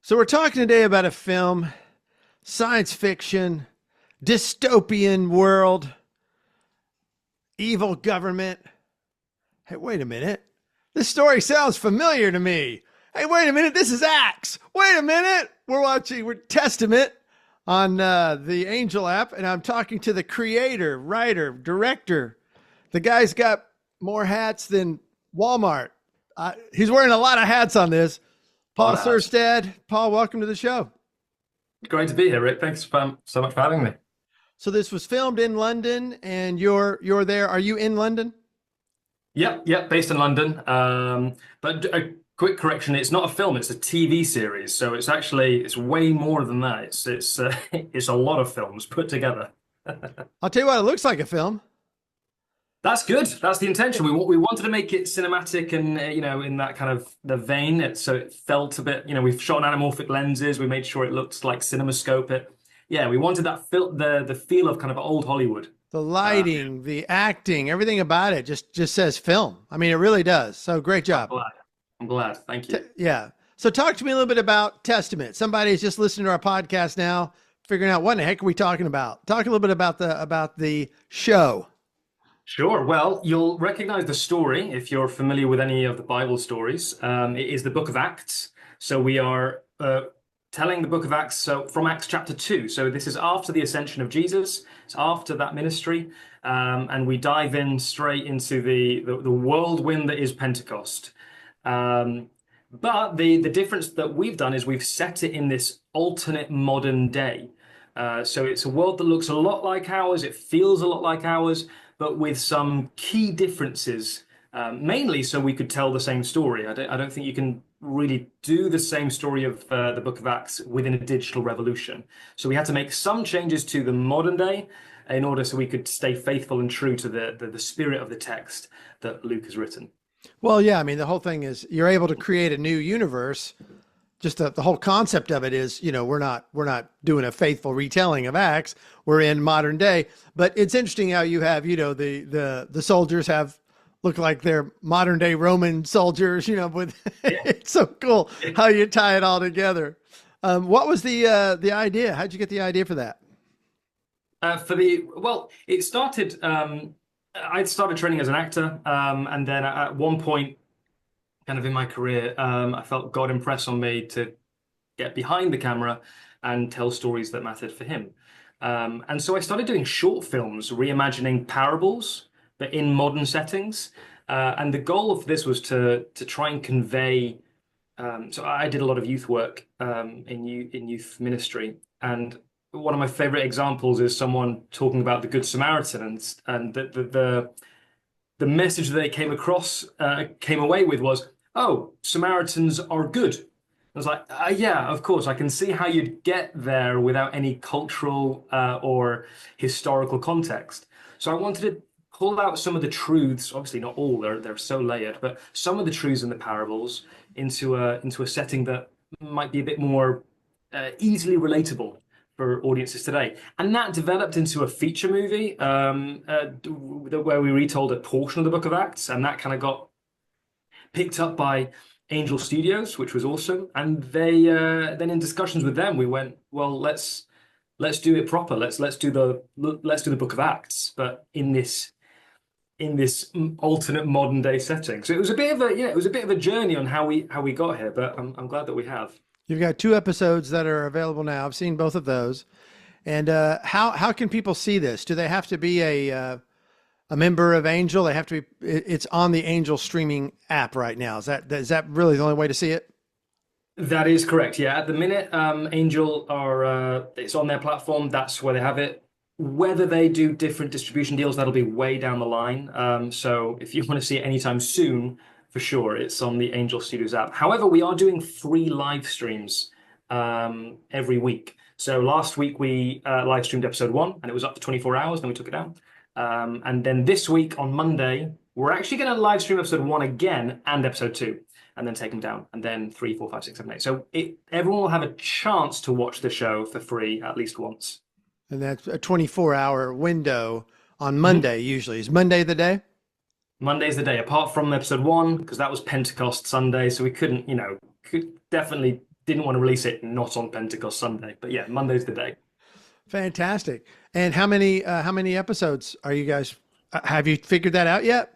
So we're talking today about a film, science fiction, dystopian world, evil government. Hey, wait a minute. This story sounds familiar to me. Hey, wait a minute. This is Acts. Wait a minute. We're Testament on the Angel app, and I'm talking to the creator, writer, director. The guy's got more hats than Walmart. He's wearing a lot of hats on this. Paul Syrstad. Paul, welcome to the show. Great to be here, Rick. Thanks so much for having me. So this was filmed in London, and you're there. Are you in London? Yep, based in London. But a quick correction: it's not a film; it's a TV series. So it's way more than that. It's a lot of films put together. I'll tell you what, it looks like a film. That's good. That's the intention. We wanted to make it cinematic and in that kind of the vein. So it felt a bit. We've shot on anamorphic lenses. We made sure it looked like CinemaScope. We wanted that the feel of kind of old Hollywood. The lighting, the acting, everything about it just says film. I mean, it really does. So great job. I'm glad. Thank you. Yeah. So talk to me a little bit about Testament. Somebody's just listening to our podcast now, figuring out what in the heck are we talking about. Talk a little bit about the show. Sure. Well, you'll recognize the story if you're familiar with any of the Bible stories. It is the book of Acts. So we are telling the book of Acts from Acts chapter 2. So this is after the ascension of Jesus. It's after that ministry. And we dive in straight into the whirlwind that is Pentecost. But the difference that we've done is we've set it in this alternate modern day. So it's a world that looks a lot like ours. It feels a lot like ours, but with some key differences, mainly so we could tell the same story. I don't think you can really do the same story of the Book of Acts within a digital revolution. So we had to make some changes to the modern day in order so we could stay faithful and true to the spirit of the text that Luke has written. Well, yeah, I mean, the whole thing is you're able to create a new universe. Just the whole concept of it is, we're not doing a faithful retelling of Acts. We're in modern day, but it's interesting how you have, the soldiers look like they're modern day Roman soldiers, with it's so cool how you tie it all together. What was the idea? How'd you get the idea for that? It started, I started training as an actor. And then at one point, kind of in my career, I felt God impress on me to get behind the camera and tell stories that mattered for him. And so I started doing short films, reimagining parables, but in modern settings. And the goal of this was to try and convey. So I did a lot of youth work in youth ministry, and one of my favorite examples is someone talking about the Good Samaritan, and the message that they came away with was, oh, Samaritans are good. I was like, yeah, of course, I can see how you'd get there without any cultural or historical context. So I wanted to pull out some of the truths, obviously not all, they're so layered, but some of the truths in the parables into a setting that might be a bit more easily relatable for audiences today. And that developed into a feature movie where we retold a portion of the Book of Acts, and that kind of got picked up by Angel Studios, which was awesome. And they then in discussions with them, we went, well, let's do it proper. Let's do the Book of Acts, but in this alternate modern day setting. So it was a bit of a journey on how we got here. But I'm glad that we have. You've got 2 episodes that are available now. I've seen both of those. And how can people see this? Do they have to be a member of Angel? They have to be. It's on the Angel streaming app right now. Is that really the only way to see it? That is correct. Yeah, at the minute, Angel it's on their platform. That's where they have it. Whether they do different distribution deals, that'll be way down the line. So if you want to see it anytime soon, for sure, it's on the Angel Studios app. However, we are doing free live streams every week. So last week we live streamed episode 1, and it was up for 24 hours. Then we took it down. And then this week on Monday, we're actually going to live stream episode 1 again and episode 2, and then take them down. And then 3, 4, 5, 6, 7, 8. So everyone will have a chance to watch the show for free at least once. And that's a 24-hour window on Monday. Usually, is Monday the day? Monday's the day, apart from episode 1, because that was Pentecost Sunday, so we couldn't, could definitely didn't want to release it not on Pentecost Sunday. But yeah, Monday's the day. Fantastic. And how many episodes are you guys? Have you figured that out yet?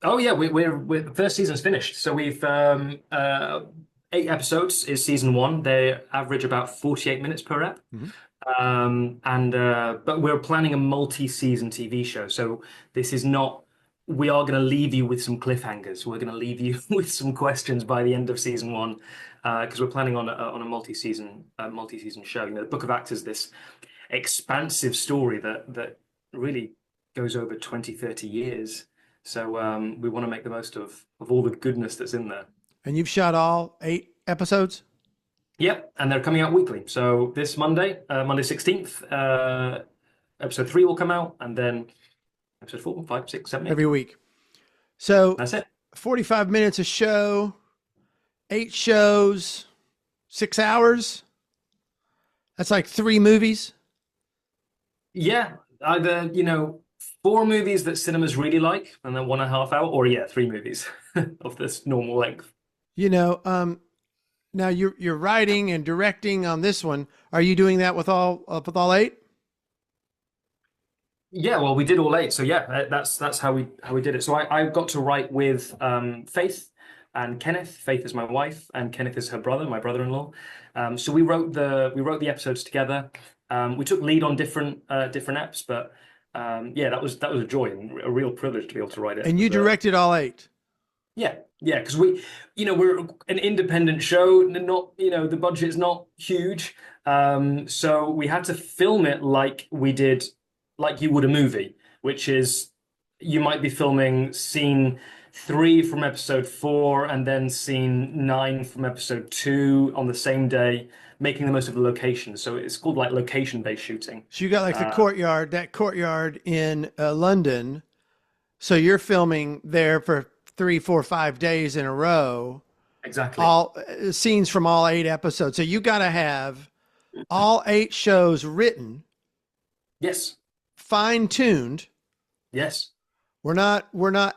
Oh yeah, we're the first season's finished. So we've 8 episodes is season one. They average about 48 minutes per ep. Mhm. And but we're planning a multi-season TV show. So this is not, we are going to leave you with some cliffhangers. We're going to leave you with some questions by the end of season one, because we're planning on a multi-season show. You know, the Book of Actors, this expansive story that really goes over 20, 30 years. So we want to make the most of all the goodness that's in there. And you've shot all 8 episodes? Yep, and they're coming out weekly. So this Monday, Monday 16th, episode 3 will come out, and then episode 4, 5, 6, 7, 8. Every week. So That's it. 45 minutes a show, 8 shows, 6 hours. That's like 3 movies. Yeah, either, 4 movies that cinemas really like, and then 1.5 hour, or yeah, 3 movies of this normal length. You know, now you're writing and directing on this one. Are you doing that with all 8? Yeah, well, we did all 8, so yeah, that's how we did it. So I got to write with Faith and Kenneth. Faith is my wife, and Kenneth is her brother, my brother-in-law. So we wrote the episodes together. We took lead on different eps, but yeah, that was a joy and a real privilege to be able to write it. And you directed all 8. Yeah, because we're an independent show, not, the budget's not huge. So we had to film it like you would a movie, which is you might be filming scene 3 from episode 4 and then scene 9 from episode 2 on the same day, making the most of the location. So it's called like location-based shooting. So you got like that courtyard in London. So you're filming there for 3, 4, 5 days in a row. Exactly. All scenes from all 8 episodes. So you got to have all 8 shows written. Yes. Fine-tuned. Yes. We're not,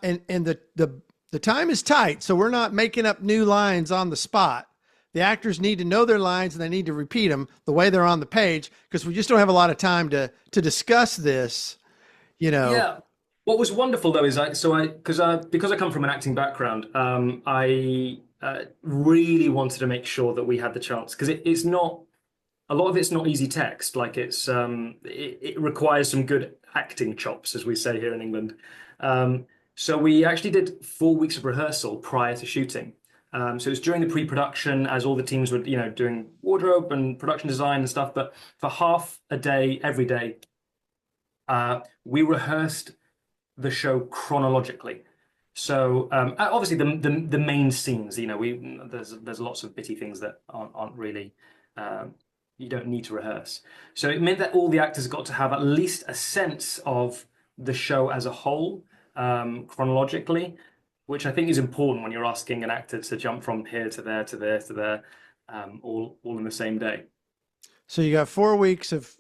and the time is tight. So we're not making up new lines on the spot. The actors need to know their lines and they need to repeat them the way they're on the page, because we just don't have a lot of time to discuss this, Yeah. What was wonderful though is because I come from an acting background, I really wanted to make sure that we had the chance, because it's not, a lot of it's not easy text. Like it requires some good acting chops, as we say here in England. So we actually did 4 weeks of rehearsal prior to shooting. So it was during the pre-production, as all the teams were, doing wardrobe and production design and stuff. But for half a day, every day, we rehearsed the show chronologically. So obviously the main scenes, there's lots of bitty things that aren't really you don't need to rehearse. So it meant that all the actors got to have at least a sense of the show as a whole, chronologically, which I think is important when you're asking an actor to jump from here to there to there to there, all in the same day. So you got 4 weeks of,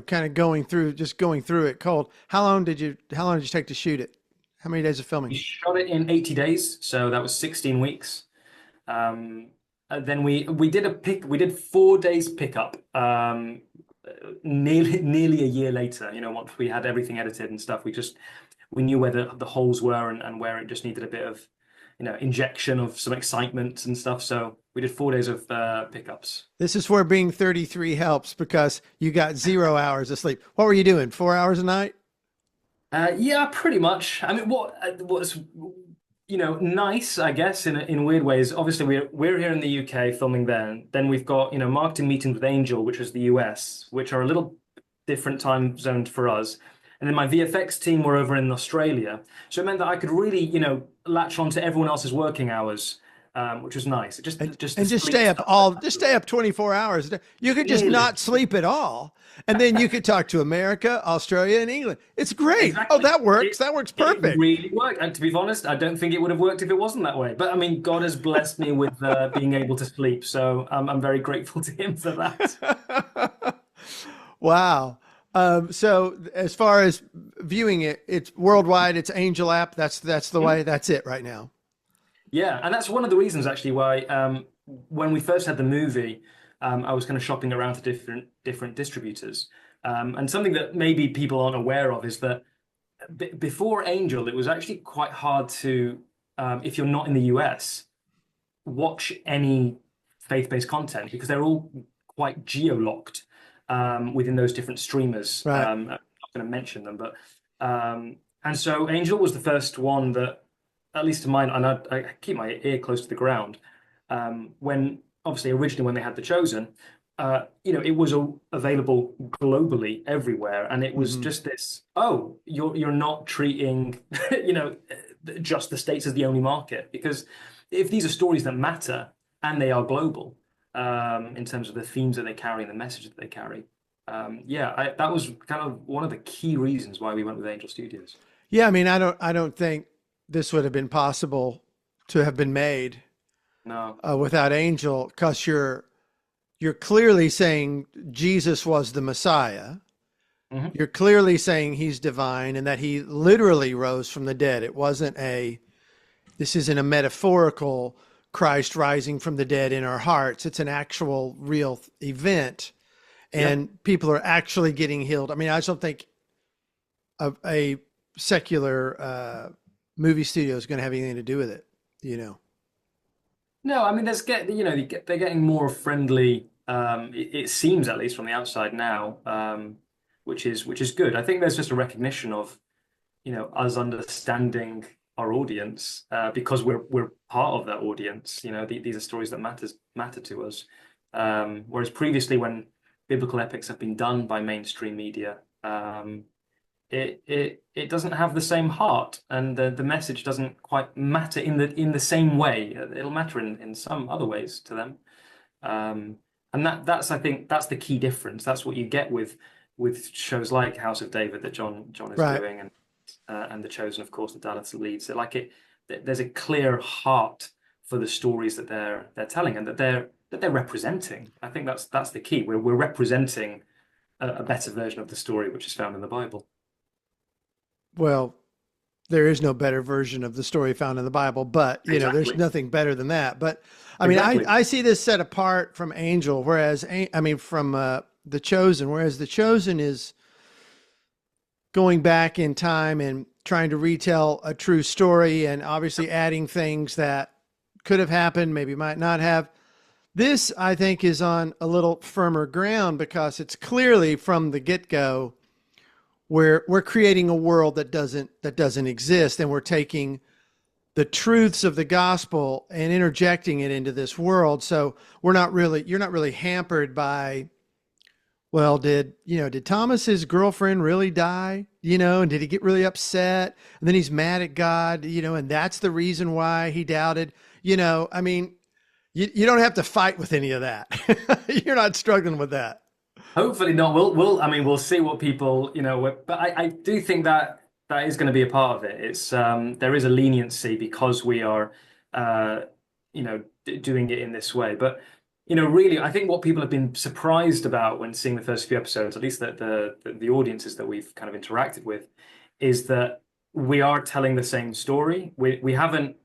kind of going through it cold. How long did you take to shoot it? How many days of filming? We shot it in 80 days, so that was 16 weeks. Then we did 4 days pickup, nearly a year later. Once we had everything edited and stuff, we knew where the holes were and where it just needed a bit of, injection of some excitement and stuff. So we did 4 days of pickups. This is where being 33 helps, because you got 0 hours of sleep. What were you doing? 4 hours a night? Yeah, pretty much. I mean, what's nice, I guess, in weird ways. Obviously, we're here in the UK filming there. Then we've got marketing meetings with Angel, which is the US, which are a little different time zones for us. And then my VFX team were over in Australia, so it meant that I could really latch on to everyone else's working hours, which was nice. Just stay up 24 hours. You could just not sleep at all. And then you could talk to America, Australia, and England. It's great. Exactly. Oh, that works. That works perfect. It really worked. And to be honest, I don't think it would have worked if it wasn't that way. But I mean, God has blessed me with being able to sleep. So I'm very grateful to him for that. Wow. So as far as viewing it, it's worldwide. It's Angel app. That's the way. That's it right now. Yeah, and that's one of the reasons actually why when we first had the movie, I was kind of shopping around to different distributors. And something that maybe people aren't aware of is that before Angel, it was actually quite hard to, if you're not in the US, watch any faith-based content because they're all quite geo-locked within those different streamers. Right. I'm not going to mention them, but and so Angel was the first one that, at least to mine, and I keep my ear close to the ground. When obviously originally when they had The Chosen, it was available globally everywhere, and it was just this. Oh, you're not treating, just the States as the only market, because if these are stories that matter and they are global, in terms of the themes that they carry and the message that they carry, that was kind of one of the key reasons why we went with Angel Studios. Yeah, I mean, I don't think this would have been possible to have been made No. without Angel, because you're clearly saying Jesus was the Messiah. Mhm. You're clearly saying he's divine and that he literally rose from the dead. This isn't a metaphorical Christ rising from the dead in our hearts. It's an actual real event, and people are actually getting healed. I mean, I just don't think a secular movie studio is going to have anything to do with it, No, I mean, they're getting more friendly. It seems, at least from the outside now, which is good. I think there's just a recognition of, us understanding our audience because we're part of that audience. These are stories that matter to us. Whereas previously, when biblical epics have been done by mainstream media, it doesn't have the same heart, and the message doesn't quite matter in the same way. It'll matter in some other ways to them, and I think that's the key difference. That's what you get with shows like House of David that John is Right. doing, and The Chosen, of course, that Dallas leads. There's a clear heart for the stories that they're telling and that they're representing. I think that's the key. We're representing a better version of the story which is found in the Bible. Well, there is no better version of the story found in the Bible, but there's Exactly. nothing better than that. But I mean, Exactly. I see this set apart from Angel, from The Chosen, whereas The Chosen is going back in time and trying to retell a true story and obviously adding things that could have happened, maybe might not have. This, I think, is on a little firmer ground because it's clearly from the get-go where we're creating a world that doesn't exist, and we're taking the truths of the gospel and interjecting it into this world. So you're not really hampered by, well, did Thomas's girlfriend really die? And did he get really upset? And then he's mad at God, and that's the reason why he doubted. I mean, you don't have to fight with any of that. You're not struggling with that. Hopefully not. We'll see what people, but I do think that is going to be a part of it. It's there is a leniency because we are, doing it in this way. But, really, I think what people have been surprised about when seeing the first few episodes, at least the audiences that we've kind of interacted with, is that we are telling the same story. We haven't,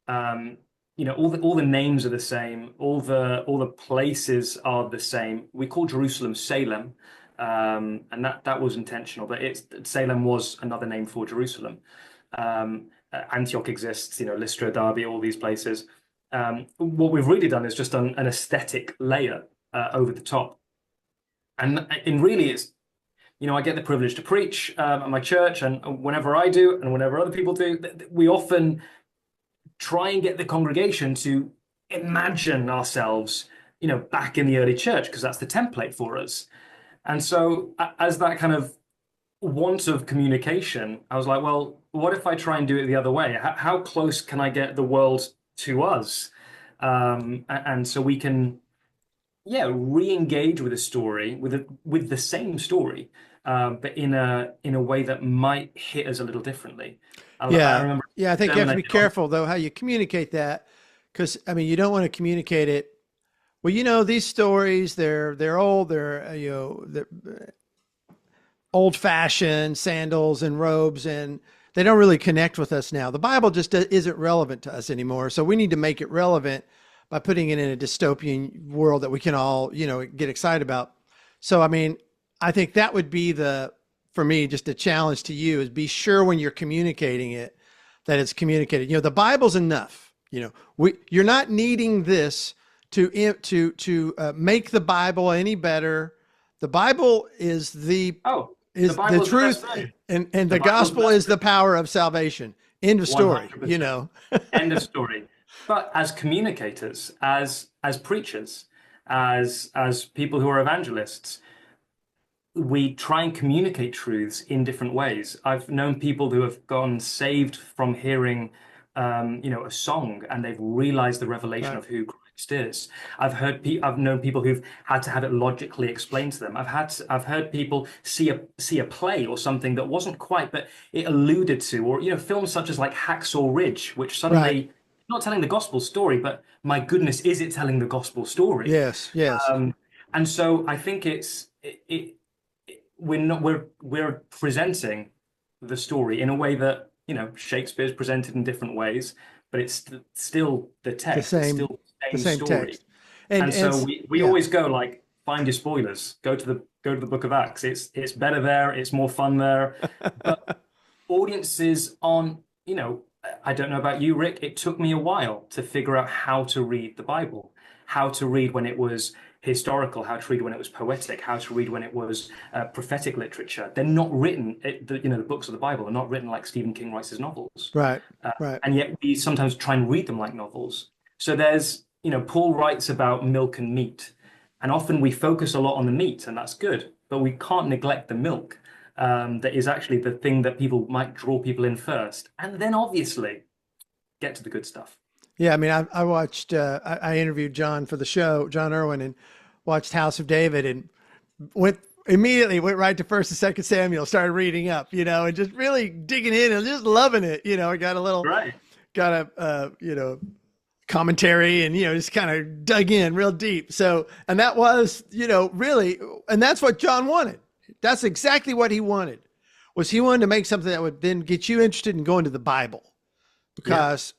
all the names are the same, all the places are the same. We call Jerusalem Salem, and that was intentional. But Salem was another name for Jerusalem. Antioch exists, Lystra, Derbe, all these places. What we've really done is just done an aesthetic layer over the top, and really it's. I get the privilege to preach at my church, and whenever I do, and whenever other people do, we often try and get the congregation to imagine ourselves, back in the early church, because that's the template for us. And so as that kind of want of communication, I was like, well, what if I try and do it the other way? How close can I get the world to us? And so we can, re-engage with a story, with the same story, but in a way that might hit us a little differently. I remember. Yeah. I think you have to be careful though how you communicate that, because you don't want to communicate it. Well, these stories they're old. They're old fashioned sandals and robes, and they don't really connect with us now. The Bible just isn't relevant to us anymore. So we need to make it relevant by putting it in a dystopian world that we can all, get excited about. So, I mean, I think that would be for me, just a challenge to you is be sure when you're communicating it that it's communicated. The Bible's enough. You're not needing this to make the Bible any better. The Bible is The the Bible is the best truth, thing. and The the Bible is the gospel best is the power of salvation. End of story. 100%. End of story. But as communicators, as preachers, as people who are evangelists, we try and communicate truths in different ways. I've known people who have gone saved from hearing, a song, and they've realized the revelation Right. of who Christ is. I've known people who've had to have it logically explained to them. I've heard people see a play or something that wasn't quite, but it alluded to, or films such as like Hacksaw Ridge, which Right. suddenly not telling the gospel story, but my goodness, is it telling the gospel story? Yes. Yes. And so I think we're not we're presenting the story in a way that Shakespeare's presented in different ways, but it's still the The text. It's same. still the The same same story. text. And And so we yeah. always go like, find your spoilers. Go to the Book of Acts. It's better there. It's more fun there. But audiences on, I don't know about you, Rick. It took me a while to figure out how to read the Bible, how to read when it was historical, how to read when it was poetic, how to read when it was prophetic literature. They're not written, the books of the Bible are not written like Stephen King writes his novels. Right. Right. And yet we sometimes try and read them like novels. So there's, Paul writes about milk and meat, and often we focus a lot on the meat, and that's good, but we can't neglect the milk. That is actually the thing that people might draw people in first, and then obviously get to the good stuff. Yeah. I mean, I watched. I interviewed John for the show, John Irwin, and watched House of David, and went right to First and Second Samuel. Started reading up, and just really digging in and just loving it. I got Right. a commentary, and just kind of dug in real deep. So, and that was really, and that's what John wanted. That's exactly what he wanted. He wanted to make something that would then get you interested in going to the Bible, because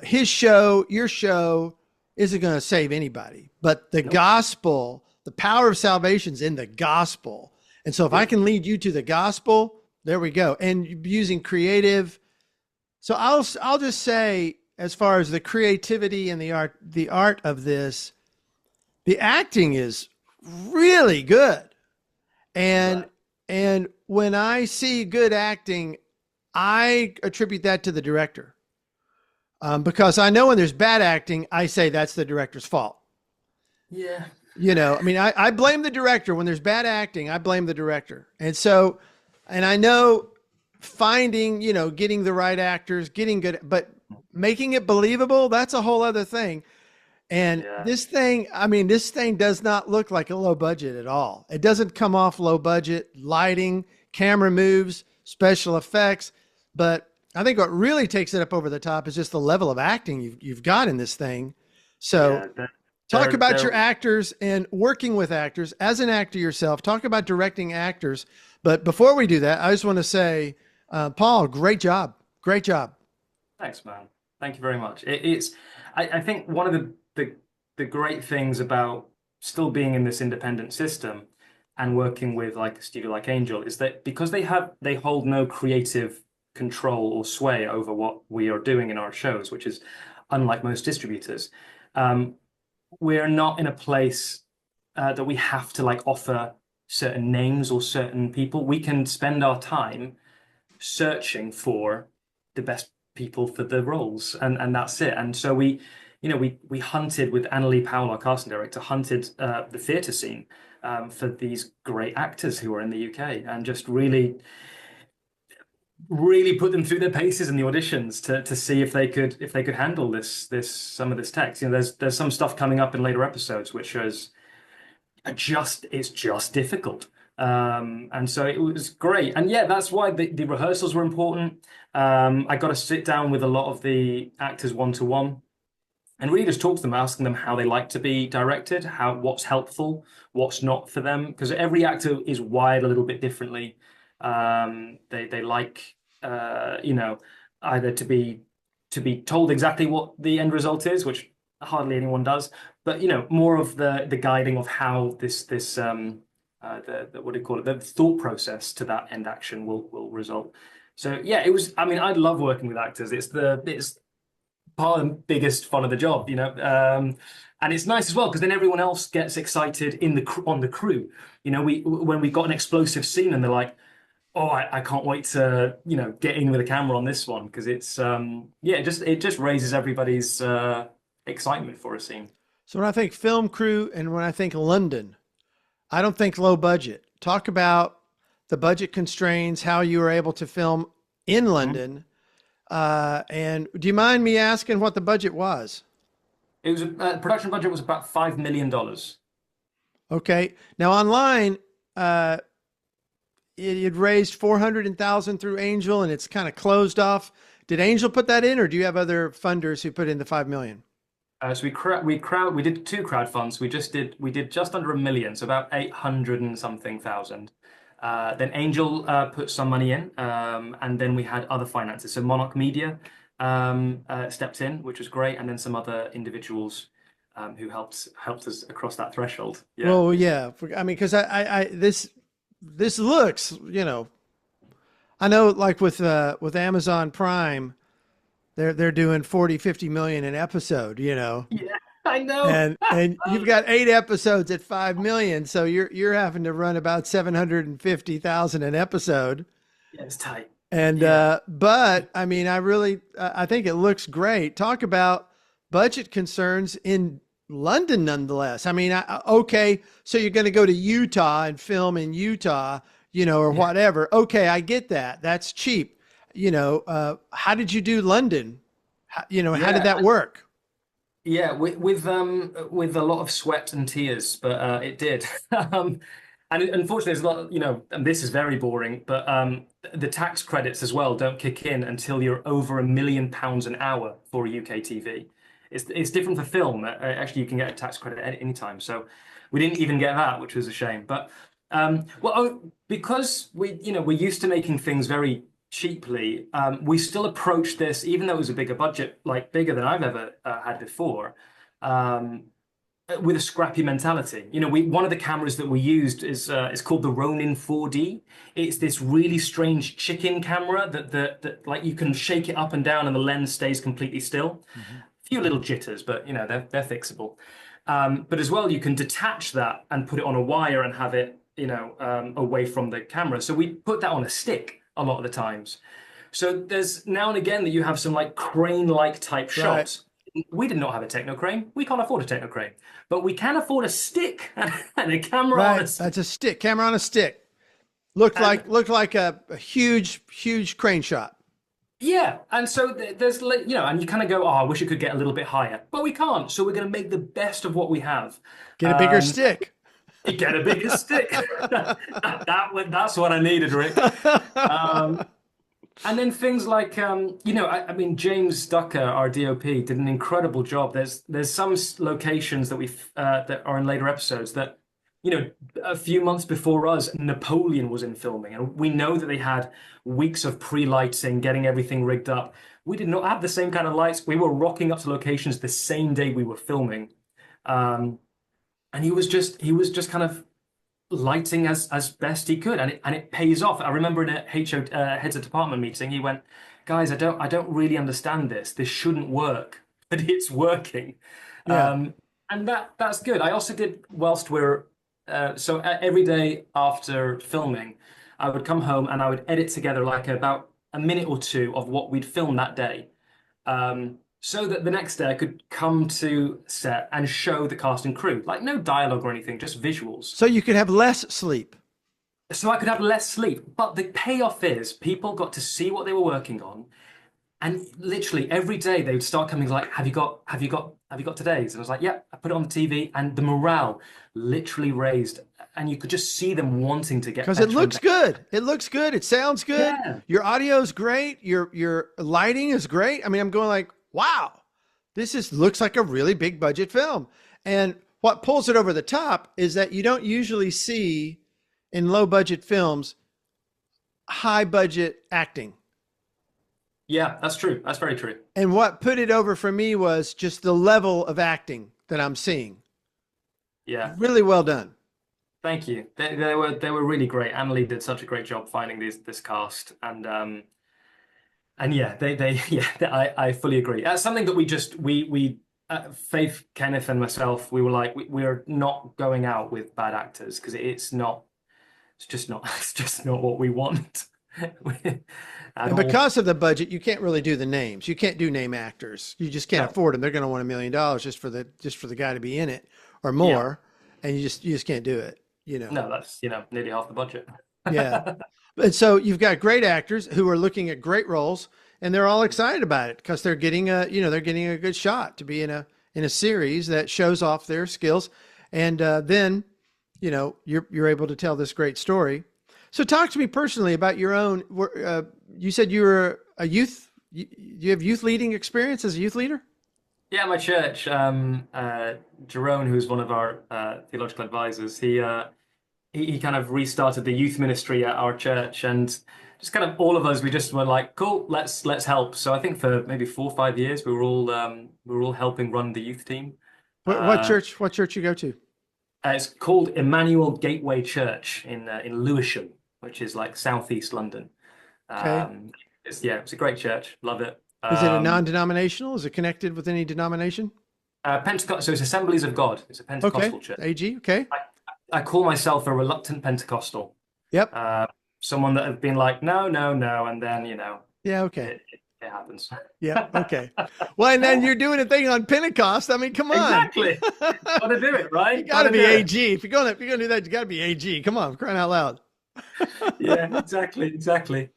your show isn't going to save anybody, but the gospel, the power of salvation is in the gospel. And so if I can lead you to the gospel, there we go. And using creative. So I'll just say, as far as the creativity and the art of this, the acting is really good. And Right. and when I see good acting, I attribute that to the director. Because I know when there's bad acting, I say that's the director's fault. Yeah. I mean, I blame the director. When there's bad acting, I blame the director. And I know finding, getting the right actors, getting good, but making it believable, that's a whole other thing. And Yeah. this thing does not look like a low budget at all. It doesn't come off low budget. Lighting, camera moves, special effects. But I think what really takes it up over the top is just the level of acting you've got in this thing. So Yeah. talk about your they're actors and working with actors. As an actor yourself, talk about directing actors. But before we do that, I just want to say, Paul, great job. Great job. Thanks, man. Thank you very much. I think one of the great things about still being in this independent system and working with like a studio like Angel is that because they hold no creative control or sway over what we are doing in our shows, which is unlike most distributors. Um, we're not in a place that we have to like offer certain names or certain people. We can spend our time searching for the best people for the roles, and that's it. And so we hunted with Annalie Powell, our casting director, hunted the theatre scene for these great actors who are in the UK, and just really put them through their paces in the auditions to see if they could handle some of this text. There's some stuff coming up in later episodes which is it's just difficult. And so it was great. And yeah, that's why the rehearsals were important. I got to sit down with a lot of the actors one-to-one and really just talk to them, asking them how they like to be directed, what's helpful, what's not for them, because every actor is wired a little bit differently. They like either to be told exactly what the end result is, which hardly anyone does. But more of the guiding of how the what do you call it? The thought process to that end action will result. So yeah, it was. I mean, I love working with actors. It's part of the biggest fun of the job, and it's nice as well because then everyone else gets excited on the crew. We when we got an explosive scene and they're like, "Oh, I can't wait to get in with a camera on this one," because it's yeah, it just raises everybody's excitement for a scene. So when I think film crew and when I think London, I don't think low budget. Talk about the budget constraints, how you were able to film in Mhm. London. And do you mind me asking what the budget was? It was production budget was about $5 million. Okay. Now online, uh, it had raised 400,000 through Angel and it's kind of closed off. Did Angel put that in or do you have other funders who put in the 5 million? So we did two crowdfunds. We did just under 1 million, so about 800 and something thousand. Then Angel put some money in, and then we had other finances. So Monarch Media stepped in, which was great, and then some other individuals who helped us across that threshold. Yeah. Well, yeah. I mean, because this looks, I know like with Amazon Prime, they're doing 40, 50 million an episode, Yeah, I know. and you've got 8 episodes at 5 million, so you're having to run about 750,000 an episode. Yeah, it's tight. And Yeah. but I mean, I think it looks great. Talk about budget concerns in London, nonetheless. I mean, okay, so you're going to go to Utah and film in Utah, or Yeah. whatever. Okay, I get that. That's cheap. How did you do London? How did that Yeah. work? Yeah, with a lot of sweat and tears, but it did. And unfortunately, there's a lot, and this is very boring, but the tax credits as well don't kick in until you're over £1 million an hour for UK TV. It's different for film. Actually, you can get a tax credit at any time. So we didn't even get that, which was a shame. But because we're used to making things very cheaply, we still approach this, even though it was a bigger budget, like bigger than I've ever had before, um, with a scrappy mentality. One of the cameras that we used is called the Ronin 4D. It's this really strange chicken camera that like you can shake it up and down and the lens stays completely still. Mhm. A few little jitters, but they're fixable. But as well, you can detach that and put it on a wire and have it away from the camera. So we put that on a stick a lot of the times. So there's now and again that you have some like crane-like type Right, shots. We did not have a techno crane. We can't afford a techno crane, but we can afford a stick and a camera on a right. stick. That's a stick, camera on a stick. Looked And like a huge, huge crane shot. yeah, and so there's and you kind of go, oh, I wish it could get a little bit higher, but we can't. So we're going to make the best of what we have. Get a bigger Um, stick. get a bigger stick. That's what I needed, Rick. Um, And then things like, I mean, James Ducker, our DOP, did an incredible job. There's some locations that are in later episodes that, a few months before us, Napoleon was in filming, and we know that they had weeks of pre-lighting, getting everything rigged up. We did not have the same kind of lights. We were rocking up to locations the same day we were filming, um, and he was just kind of lighting as best he could, and it pays off. I remember in a HO heads of department meeting, he went, "Guys, I don't really understand this. This shouldn't work, but it's working," Yeah. um, and that's good. I also did whilst we're every day after filming, I would come home and I would edit together like about a minute or two of what we'd filmed that day. So that the next day I could come to set and show the cast and crew, like no dialogue or anything, just visuals. So you could have less sleep. So I could have less sleep. But the payoff is people got to see what they were working on. And literally every day they would start coming like, have you got today's? And I was like, yeah, I put it on the TV and the morale literally raised. And you could just see them wanting to get Because it better and looks better. good. It looks good. It sounds good. Yeah. Your audio is great. Your lighting is great. I mean, I'm going like, wow, looks like a really big budget film. And what pulls it over the top is that you don't usually see in low budget films high budget acting. Yeah, that's true. That's very true. And what put it over for me was just the level of acting that I'm seeing. Yeah. Really well done. Thank you. They were really great. Anneli did such a great job finding this cast, and yeah, they yeah, I fully agree. That's something that we Faith, Kenneth, and myself, we were like, we're not going out with bad actors because it's just not what we want at And all. because of the budget, you can't really do the names. You can't do name actors. You just can't No, afford them. They're going to want $1 million just for the guy to be in it or yeah, more, and you just can't do it. You know. no, that's nearly half the budget. Yeah. And so you've got great actors who are looking at great roles, and they're all excited about it because they're getting a good shot to be in a series that shows off their skills, and then you're able to tell this great story. So talk to me personally about your own. You said you were a youth. You have youth leading experience as a youth leader. Yeah, my church, Jerome, who's one of our theological advisors, he kind of restarted the youth ministry at our church, and just kind of all of us, we just were like, cool, let's help. So I think for maybe 4 or 5 years, we were all helping run the youth team. What Uh, church? What church you go to? it's called Emmanuel Gateway Church in Lewisham, which is like southeast London. Okay. It's a great church, love it. Is it a non-denominational? Is it connected with any denomination? Pentecost, so it's Assemblies of God. It's a Okay. Pentecostal church. AG. Okay. I, I call myself a reluctant Pentecostal. Yep. Uh, Someone that have been like, no, no, no, and then Yeah. Okay. it happens. Yep. Okay. Well, and then you're doing a thing on Pentecost. I mean, come on. Exactly. Gotta do it, You right? got to Gotta be do it. AG. If you're gonna do that, you got to be AG. Come on, crying out loud. Yeah, exactly, exactly.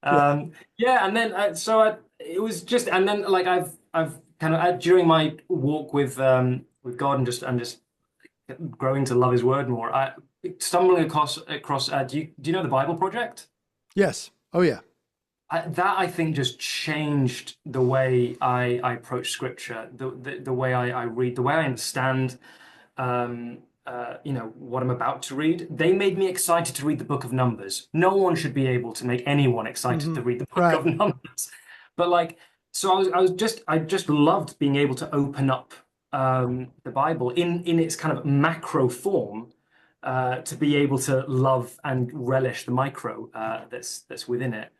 Yeah. Yeah, and then it was just, and then like I've kind of during my walk with God and just growing to love His Word more. I stumbling across. Do you know the Bible Project? Yes. Oh yeah. That I think just changed the way I approach scripture, the way I read, the way I understand, what I'm about to read. They made me excited to read the book of Numbers. No one should be able to make anyone excited Hmm. to read the book Right. of Numbers. But like, so I just loved being able to open up the Bible in its kind of macro form. To be able to love and relish the micro that's within it.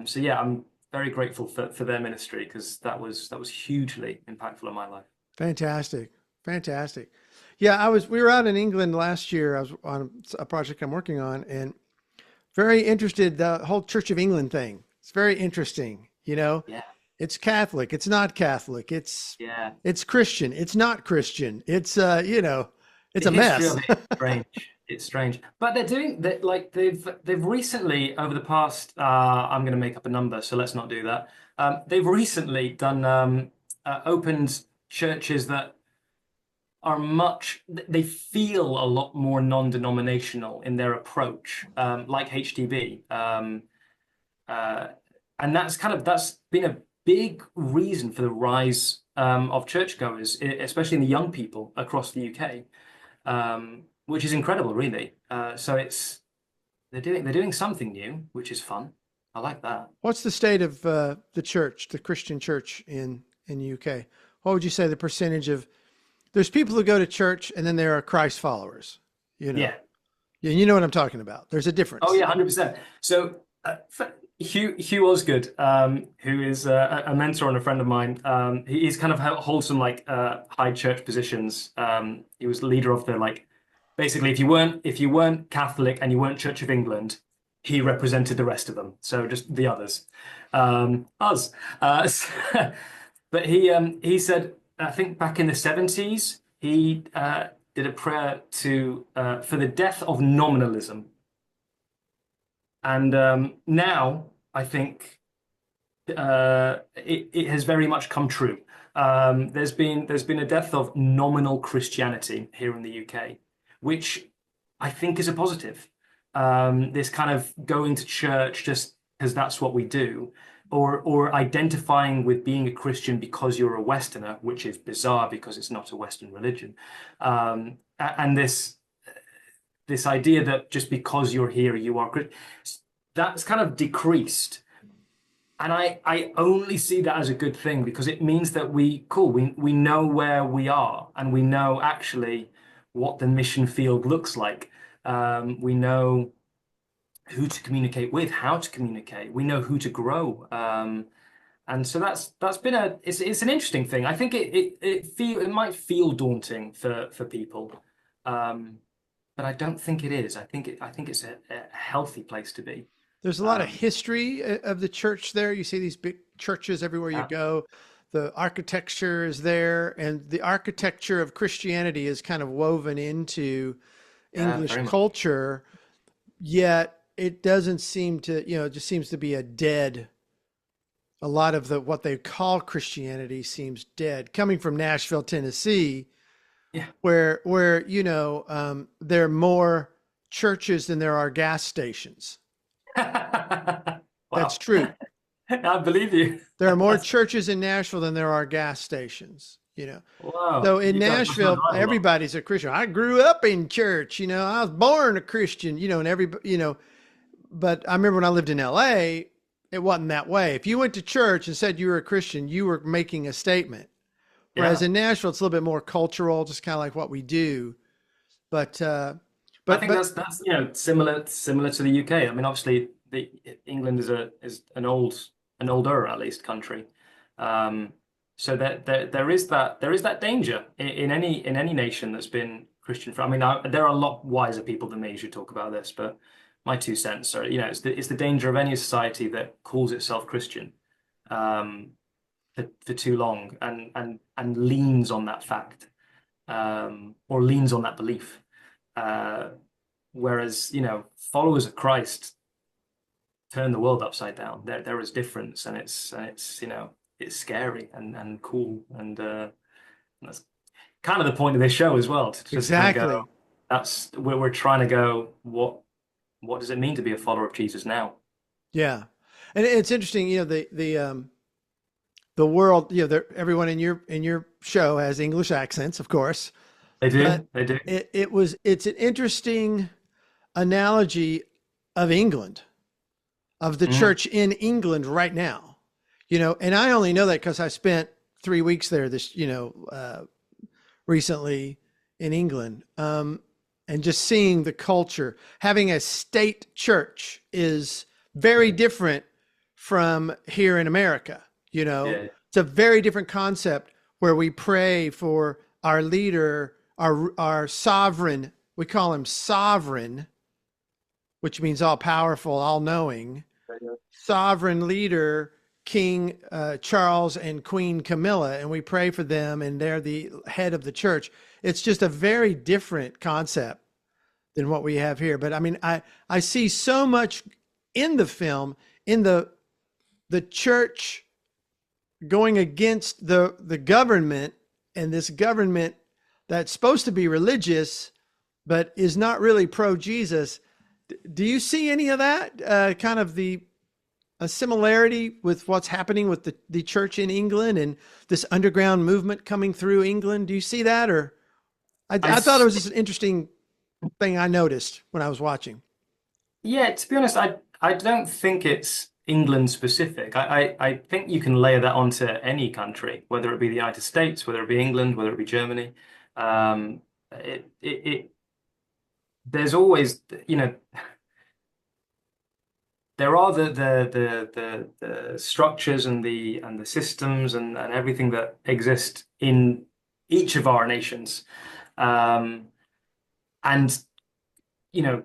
So yeah, I'm very grateful for their ministry because that was hugely impactful in my life. Fantastic. Fantastic. Yeah, we were out in England last year. I was on a project I'm working on and very interested the whole Church of England thing. It's very interesting, you know. Yeah, It's Catholic, it's not Catholic. yeah. It's Christian, it's not Christian. It's The a history mess. of it is strange. It's strange, but they're doing that. Like they've recently over the past. I'm going to make up a number, so let's not do that. They've recently done opened churches that are they feel a lot more non-denominational in their approach, like HTB. Uh, and that's been a big reason for the rise of churchgoers, especially in the young people across the UK, which is incredible, really. So they're doing something new, which is fun. I like that. What's the state of the church, the Christian church in the UK? What would you say the percentage of there's people who go to church and then there are Christ followers, you know? Yeah. Yeah, you know what I'm talking about. There's a Oh difference. yeah, 100%. So Hugh Osgood, who is a mentor and a friend of mine, he's kind of holds some like high church positions. He was leader of the like basically if you weren't Catholic and you weren't Church of England, he represented the rest of them. So just the others, us. But he said I think back in the 70s he did a prayer to for the death of nominalism. And now I think it has very much come true. There's been a death of nominal Christianity here in the UK, which I think is a positive. This kind of going to church just because that's what we do, or identifying with being a Christian because you're a Westerner, which is bizarre because it's not a Western religion, and this idea that just because you're here, you are Christian, that's kind of decreased. And I only see that as a good thing because it means that we know where we are and we know actually what the mission field looks like. We know who to communicate with, how to communicate. We know who to grow. And so that's been it's an interesting thing. I think it might feel daunting for people, but I don't think it is. I think it's a healthy place to be. There's a lot of Um, history of the church there. You see these big churches everywhere you yeah, go. The architecture is there, and the architecture of Christianity is kind of woven into yeah, English very much. culture, yet it doesn't seem to, it just seems to be a dead. A lot of the what they call Christianity seems dead. Coming from Nashville, Tennessee, Yeah. where there are more churches than there are gas stations. That's Wow. true. I believe you. There are more That's, churches in Nashville than there are gas stations. So wow. in You guys must not Nashville, drive a lot. everybody's a Christian. I grew up in church, I was born a Christian, and but I remember when I lived in LA, it wasn't that way. If you went to church and said you were a Christian, you were making a statement. Whereas Yeah. in Nashville, it's a little bit more cultural, just kind of like what we do. But, uh, I but, think but that's similar to the UK. I mean, obviously, the England is an older at least country. Um, so there is that danger in any nation that's been Christian. I mean, there are a lot wiser people than me who should talk about this, but my 2 cents are, it's the danger of any society that calls itself Christian um, for too long and leans on that fact or leans on that belief. Uh, Whereas, followers of Christ turn the world upside down. There is difference, and it's scary and cool, and that's kind of the point of this show as well. To just kind of go, exactly. that's where we're trying to go. What does it mean to be a follower of Jesus now? Yeah. And it's interesting, the world, everyone in your show has English accents, of course, They but do, they do. it's an interesting analogy of England, of the Mm, church in England right now, and I only know that because I spent 3 weeks there recently in England. And just seeing the culture, having a state church is very different from here in America. yeah, It's a very different concept where we pray for our leader, our sovereign. We call him sovereign, which means all powerful, all knowing, yeah. sovereign leader, King Charles and Queen Camilla, and we pray for them, and they're the head of the church. It's just a very different concept than what we have here. But I mean, I see so much in the film, in the church going against the government, and this government that's supposed to be religious but is not really pro Jesus. Do you see any of that kind of a similarity with what's happening with the church in England and this underground movement coming through England? Do you see that? Or I I thought it was just an interesting thing I noticed when I was watching. Yeah, to be honest, I don't think it's England specific. I think you can layer that onto any country, whether it be the United States, whether it be England, whether it be Germany. Um, it there's always, there are the structures and the systems and everything that exist in each of our nations. Um, and you know,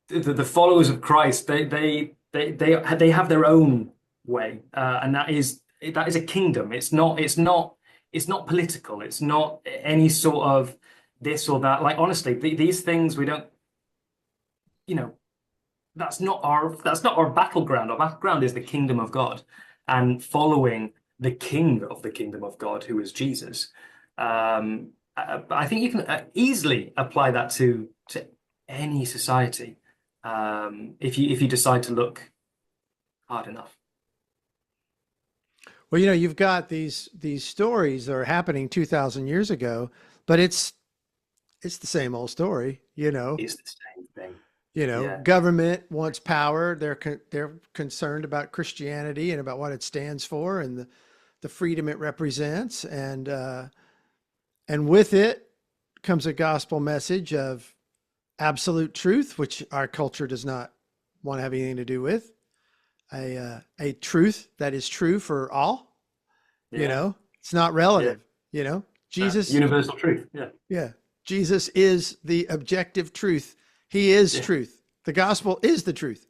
the followers of Christ, they have their own way, and that is a kingdom. It's not political. It's not any sort of this or that. Like honestly, these things we don't, you know, that's not our battleground. Our battleground is the kingdom of God and following the king of the kingdom of God, who is Jesus. I think you can easily apply that to any society if you decide to look hard enough. Well, you've got these stories that are happening 2,000 years ago, but it's the same old story. It's the same thing. Yeah. Government wants power. They're concerned about Christianity and about what it stands for and the freedom it represents. And with it comes a gospel message of absolute truth, which our culture does not want to have anything to do with. A truth that is true for all. Yeah. It's not Yeah. relative. Jesus, Universal truth. Yeah. yeah, Jesus is the objective truth. He is Yeah. truth. The gospel is the truth.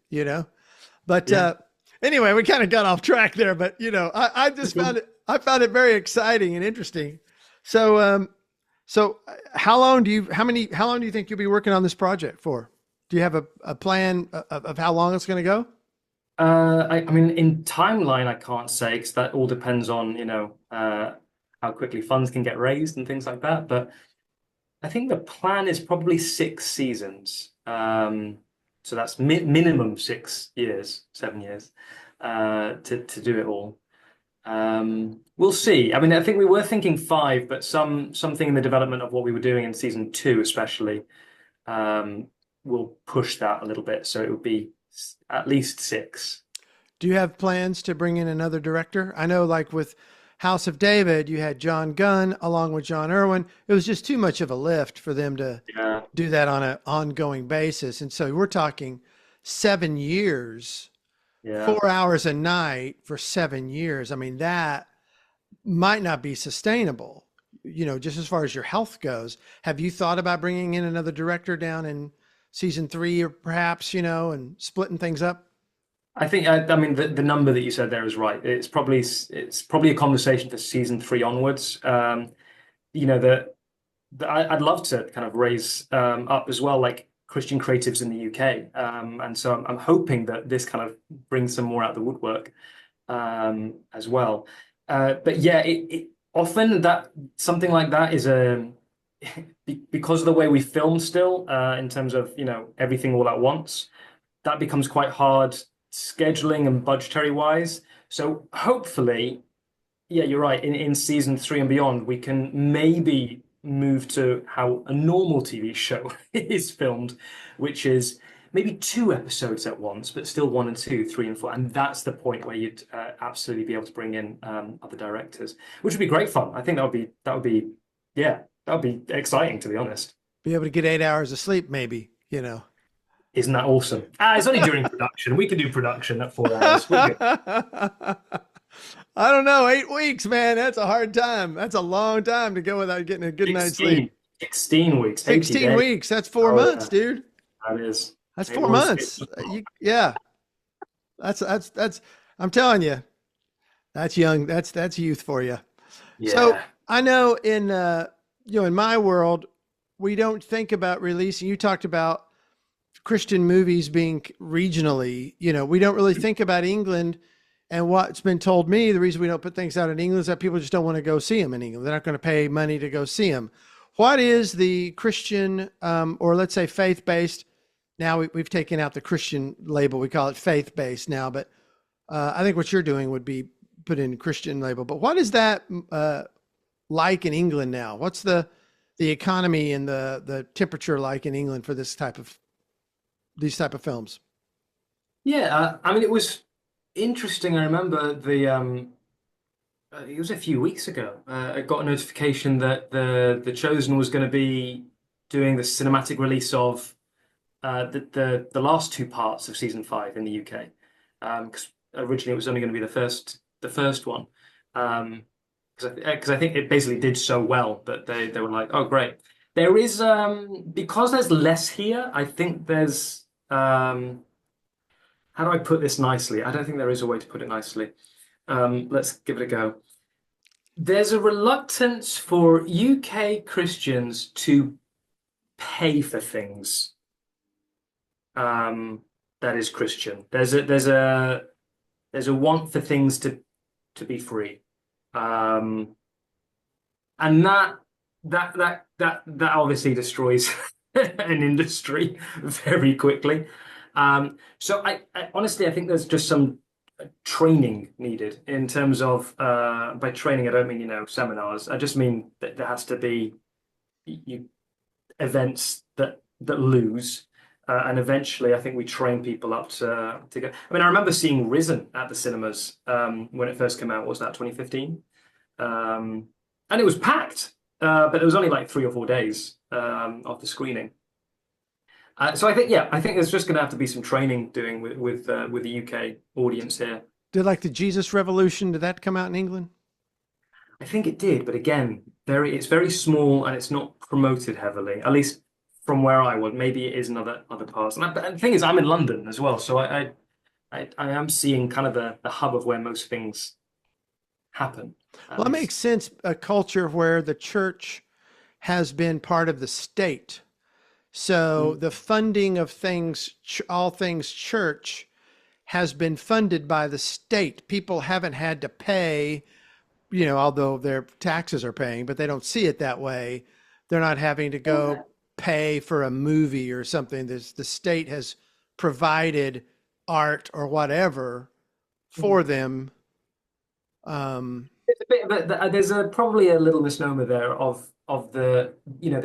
But Yeah. anyway, we kind of got off track there. But I That's just good. found it very exciting and interesting. So how long do you think you'll be working on this project for? Do you have a plan of how long it's going to go? I mean, in timeline, I can't say because that all depends on, how quickly funds can get raised and things like that. But I think the plan is probably 6 seasons. So that's minimum 6 years, 7 years, to do it all. We'll see. I mean, I think we were thinking five, but something in the development of what we were doing in season two, especially, um, will push that a little bit. So it would be at least six. Do you have plans to bring in another director? I know, like with House of David, you had John Gunn along with John Irwin. It was just too much of a lift for them to Yeah, do that on an ongoing basis. And so we're talking 7 years, yeah. 4 hours a night for 7 years. I mean, that might not be sustainable, just as far as your health goes. Have you thought about bringing in another director down in season three or perhaps, and splitting things up? I think I mean the number that you said there is right. It's probably a conversation for season three onwards. You know that I'd love to kind of raise up as well, like Christian creatives in the UK. And so I'm hoping that this kind of brings some more out the woodwork as well. But yeah, it often that something like that is because of the way we film still in terms of everything all at once. That becomes quite hard scheduling and budgetary wise. So hopefully, yeah, you're right. In season three and beyond, we can maybe move to how a normal TV show is filmed, which is maybe 2 episodes at once, but still one and two, three and four. And that's the point where you'd absolutely be able to bring in other directors, which would be great fun. I think yeah, that would be exciting, to be honest. Be able to get 8 hours of sleep, maybe. Isn't that awesome? It's only during production. We could do production at 4 hours. We're good. I don't know. 8 weeks, man. That's a hard time. That's a long time to go without getting a good night's sleep. 16 weeks, 80 16 days. weeks. That's 4 months, Yeah, dude. that is. That's It four was. months. Yeah. That's, I'm telling you, that's young. That's youth for you. So Yeah. I know in my world, we don't think about releasing, you talked about Christian movies being regionally, we don't really think about England. And what's been told me, the reason we don't put things out in England is that people just don't want to go see them in England. They're not going to pay money to go see them. What is the Christian, or let's say faith-based? Now we've taken out the Christian label. We call it faith-based now, but I think what you're doing would be put in Christian label. But what is that like in England now? What's the economy and the temperature like in England for these type of films? Yeah, I mean, it was interesting. I remember it was a few weeks ago. I got a notification that the Chosen was going to be doing the cinematic release of the last two parts of season five in the UK. Because originally it was only going to be the first one. Because I think it basically did so well that they were like, oh, great. There is because there's less here. I think there's how do I put this nicely? I don't think there is a way to put it nicely. Let's give it a go. There's a reluctance for UK Christians to pay for things that is Christian. There's a want for things to be free, and that obviously destroys an industry very quickly. So I honestly I think there's just some training needed in terms of by training I don't mean seminars. I just mean that there has to be you, events that lose And eventually, I think we trained people up to go. I mean, I remember seeing Risen at the cinemas when it first came out. What was that 2015? And it was packed, but it was only like 3 or 4 days of the screening. So I think, yeah, I think there's just going to have to be some training doing with the UK audience here. Did like the Jesus Revolution, did that come out in England? I think it did, but again, it's very small and it's not promoted heavily. At least from where I was. Maybe it is in other parts. And the thing is, I'm in London as well, so I am seeing kind of the hub of where most things happen. At Well, that least. makes sense. A culture where the church has been part of the state. So Mm. the funding of things, all things church, has been funded by the state. People haven't had to pay, although their taxes are paying, but they don't see it that way. They're not having to go pay for a movie or something. The state has provided art or whatever for them. It's a bit of there's probably a little misnomer there of the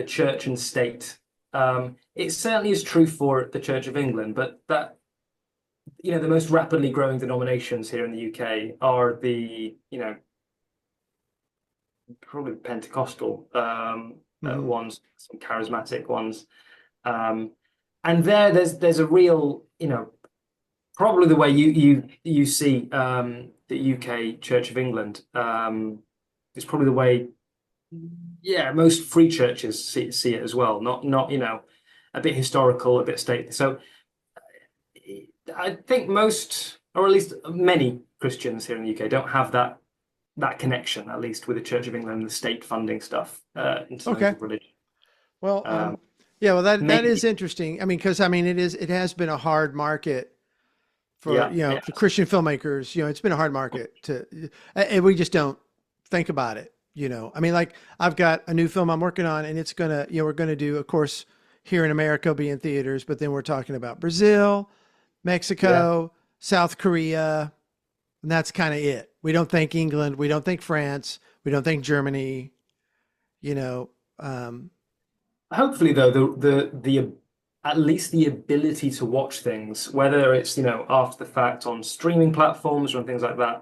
church and state. It certainly is true for the Church of England, but that the most rapidly growing denominations here in the UK are the probably Pentecostal Mhm. ones, some charismatic ones, um, and there's a real probably the way you see the UK Church of England is probably the way most free churches see it as well. Not a bit historical, a bit state. So I think most, or at least many Christians here in the UK don't have that connection, at least with the Church of England and the state funding stuff in terms Okay. of religion. Well, Um, yeah, well, that is maybe, interesting. I mean, because it has been a hard market for yeah, yeah, for Christian filmmakers. It's been a hard market and we just don't think about it. I mean, like I've got a new film I'm working on, and it's gonna, we're gonna do, of course, here in America, it'll be in theaters, but then we're talking about Brazil, yeah. Mexico, South Korea, and that's kind of it. We don't think England, we don't think France, we don't think Germany. You know, um, Hopefully, though, the at least the ability to watch things, whether it's after the fact on streaming platforms or on things like that,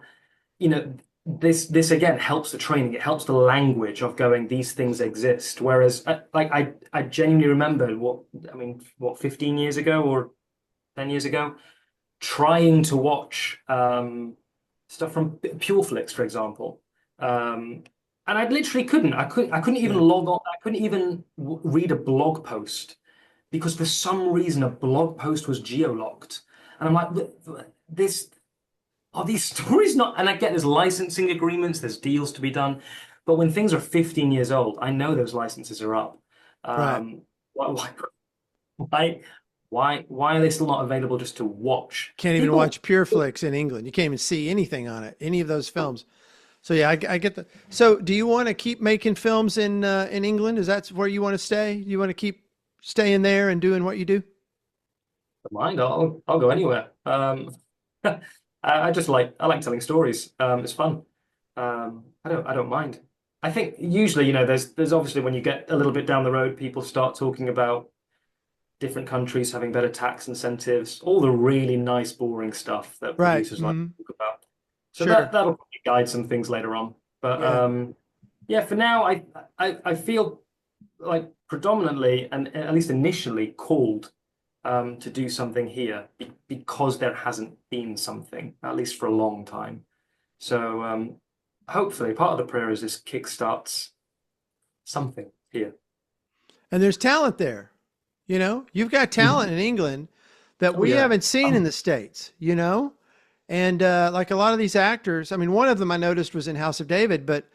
you know, this again helps the training. It helps the language of going, these things exist. Whereas, I genuinely remember what 15 years ago or 10 years ago, trying to watch stuff from Pureflix, for example. And I literally couldn't. I couldn't even yeah, log on. I couldn't even read a blog post because for some reason a blog post was geo-locked. And I'm like, this are these stories not? And I get there's licensing agreements, there's deals to be done. But when things are 15 years old, I know those licenses are up. right. Um, why, why, why are they still not available just to watch? Can't even People, watch Pureflix in England. You can't even see anything on it, any of those films. So yeah, I get that. So do you want to keep making films in England? Is that where you want to stay? You want to keep staying there and doing what you do? mind. I'll go anywhere. I like telling stories. It's fun. I don't mind. I think usually, there's obviously when you get a little bit down the road, people start talking about different countries having better tax incentives, all the really nice, boring stuff that Right. producers like Hmm. to talk about. So Sure. that'll probably guide some things later on. But Yeah. yeah, for now, I feel like predominantly and at least initially called to do something here because there hasn't been something, at least for a long time. So hopefully part of the prayer is this kickstarts something here. And there's talent there. You've got talent Mhm. in England that Oh we yeah. haven't seen in the States, And like a lot of these actors, I mean, one of them I noticed was in House of David, but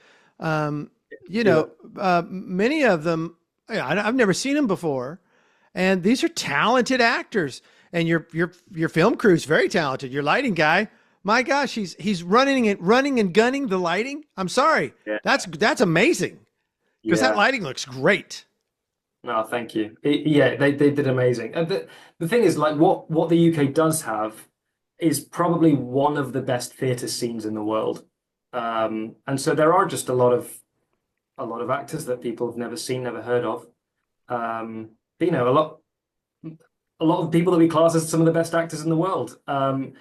um, Do it. many of them, I've never seen them before, and these are talented actors. And your film crew is very talented. Your lighting guy, my gosh, he's running and gunning the lighting. I'm sorry, Yeah. that's amazing because that Yeah. lighting looks great. No, thank you. Yeah, they did amazing. And the thing is, like, what the UK does have is probably one of the best theatre scenes in the world. And so there are just a lot of actors that people have never seen, never heard of. But a lot. a lot of people that we class as some of the best actors in the world. I'm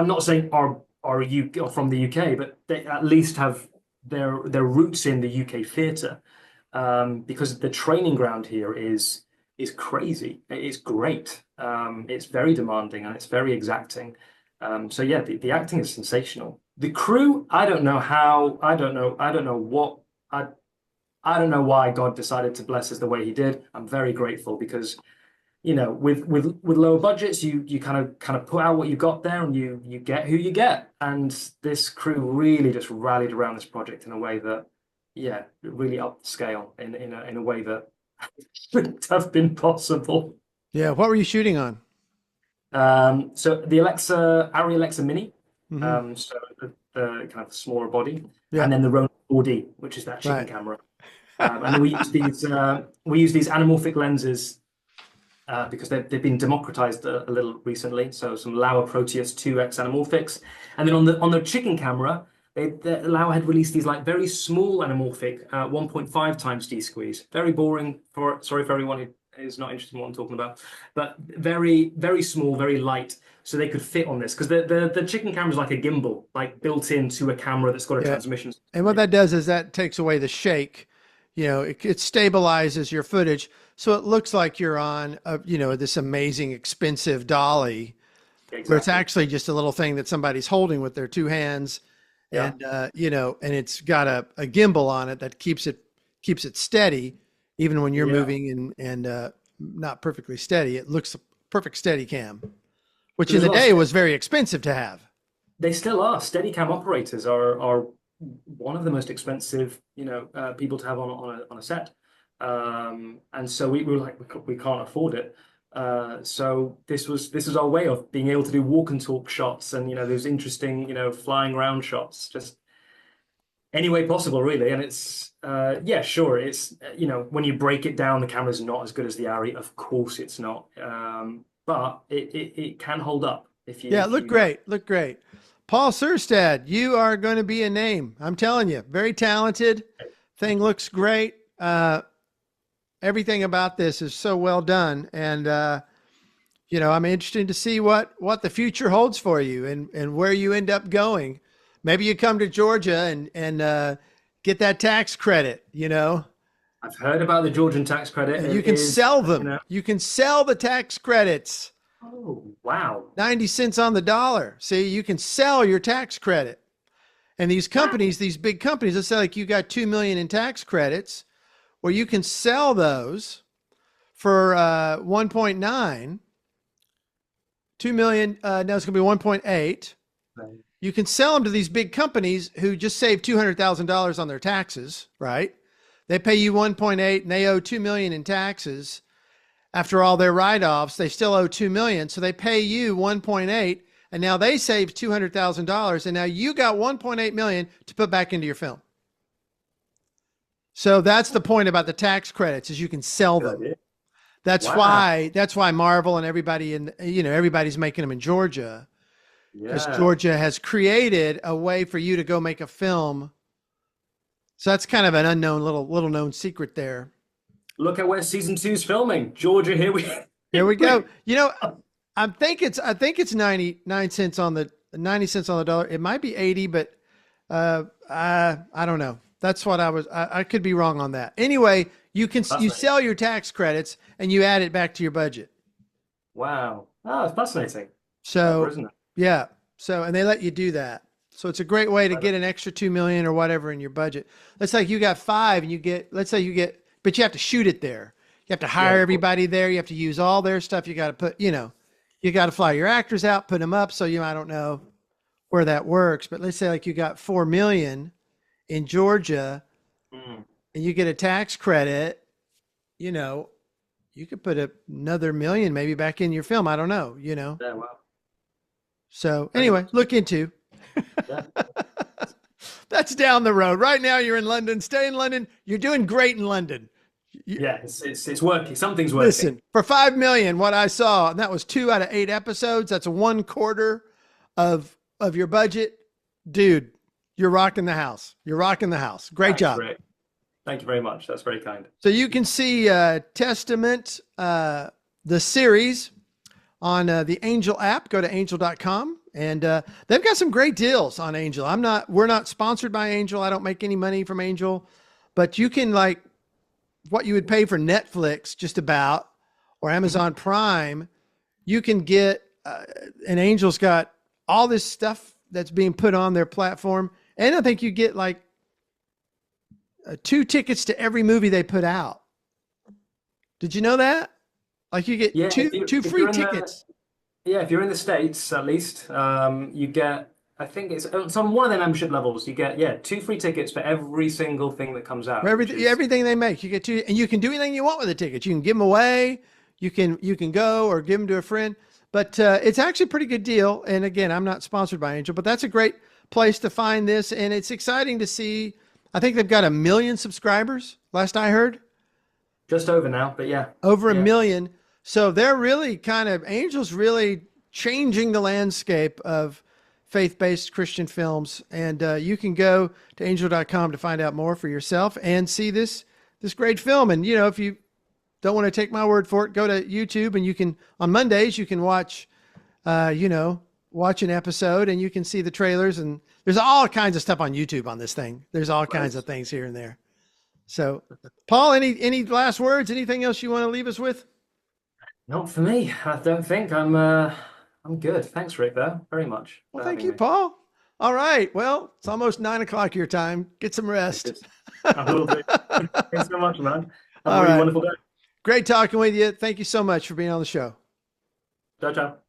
not saying are UK or from the UK, but they at least have their roots in the UK theatre, because the training ground here is crazy. It's great. It's very demanding and it's very exacting. So yeah, the acting is sensational. The crew, I don't know how, I don't know what, I don't know why God decided to bless us the way He did. I'm very grateful because, you know, with lower budgets, you kind of put out what you got there, and you get who you get. And this crew really just rallied around this project in a way that, yeah, really upped the scale in a way that shouldn't have been possible. Yeah. What were you shooting on? So the Arri Alexa Mini, Hmm. so the kind of smaller body, Yeah. and then the Ronin 4D, which is that chicken Right. camera. And then we use these anamorphic lenses, because they've been democratized a little recently. So some Laowa Proteus 2X anamorphics, and then on the chicken camera, Laowa had released these like very small anamorphic 1.5 times D squeeze. Very boring. Sorry for everyone who is not interested in what I'm talking about, but very very small, very light, so they could fit on this because the chicken camera is like a gimbal, like built into a camera that's got a Yeah. transmission. And what that does is that takes away the shake. It stabilizes your footage. So it looks like you're on this amazing expensive dolly where it's Exactly. actually just a little thing that somebody's holding with their two hands. Yeah. And, and it's got a gimbal on it that keeps it steady, even when you're Yeah. moving and not perfectly steady. It looks a perfect steady cam, which in There's a the lot day of was very expensive to have. They still are. Steadicam operators are one of the most expensive, people to have on a set. And so we were like, we can't afford it. So this was our way of being able to do walk and talk shots, and those interesting, flying around shots, just any way possible, really. And it's yeah, sure. It's when you break it down, the camera's not as good as the Arri. Of course, it's not. But it can hold up if you Yeah, if look you great. Look great. Paul Syrstad, you are going to be a name. I'm telling you, very talented. Thing Thank you. looks great. Everything about this is so well done. And, I'm interested to see what the future holds for you and where you end up going. Maybe you come to Georgia and get that tax credit. I've heard about the Georgian tax credit. And you It can is, sell them. You can sell the tax credits. oh, wow. 90 cents on the dollar. See, you can sell your tax credit. And these companies, these big companies, let's say like you got 2 million in tax credits, well, you can sell those for 1.9, 2 million. Now it's going to be 1.8. Right. You can sell them to these big companies who just saved $200,000 on their taxes, right? They pay you 1.8 and they owe 2 million in taxes. After all their write-offs, they still owe 2 million. So they pay you 1.8 and now they saved $200,000 and now you got 1.8 million to put back into your film. So that's the point about the tax credits is you can sell Good them. idea. That's Wow. why Marvel and everybody everybody's making them in Georgia because Yeah. Georgia has created a way for you to go make a film. So that's kind of an unknown little known secret there. Look at where season two's filming. Georgia, here we Here we go. I think it's 99 cents on the 90 cents on the dollar. It might be 80, but I don't know. That's what I could be wrong on that. Anyway, you Fascinating. sell your tax credits and you add it back to your budget. Wow. Oh, it's fascinating. Clever, So isn't it? yeah. So and they let you do that. So it's a great way to get an extra 2 million or whatever in your budget. Let's say you got 5 and but you have to shoot it there. You have to Yeah, hire of course. everybody there. You have to use all their stuff. You got to put, you got to fly your actors out, put them up. So I don't know where that works, but let's say like you got 4 million in Georgia Mm. and you get a tax credit, you could put another million maybe back in your film. I don't know. Yeah, wow. So Very anyway, much. look into. Yeah. That's down the road. Right now you're in London. Stay in London. You're doing great in London. Yeah, it's working. Something's working. Listen, for 5 million, what I saw, and that was 2 out of 8 episodes. That's 1/4 of your budget. Dude, you're rocking the house. You're rocking the house. Great Thanks, job. Rick. Thank you very much. That's very kind. So you can see Testament, the series on the Angel app. Go to angel.com, and they've got some great deals on Angel. We're not sponsored by Angel. I don't make any money from Angel, but you can, like, what you would pay for Netflix just about, or Amazon Prime, you can get, and Angel's got all this stuff that's being put on their platform. And I think you get like 2 tickets to every movie they put out. Did you know that? Like, you get Yeah, two if free you're in tickets. if you're in the States at least, you get, I think it's on one of their membership levels. You get, yeah, 2 free tickets for every single thing that comes For out, which everything, is everything they make, you get 2, and you can do anything you want with the tickets. You can give them away. You can go or give them to a friend. But it's actually a pretty good deal. And again, I'm not sponsored by Angel, but that's a great place to find this. And it's exciting to see. I think they've got 1 million subscribers, last I heard. just over now. But yeah, Over 1 yeah. million. So they're really Angel's really changing the landscape of faith-based Christian films. And you can go to angel.com to find out more for yourself and see this great film. And, if you don't want to take my word for it, go to YouTube, and you can, on Mondays, you can watch, watch an episode, and you can see the trailers, and there's all kinds of stuff on YouTube on this thing. There's all kinds of things here and there. So, Paul, any last words? Anything else you want to leave us with? Not for me. I don't think I'm good. Thanks, Rick, though, very much Well, for thank having you, me. Paul. All right. Well, it's almost 9 o'clock your time. Get some rest. I will do. Thanks so much, man. Have a All really right. wonderful day. Great talking with you. Thank you so much for being on the show. Ciao, ciao.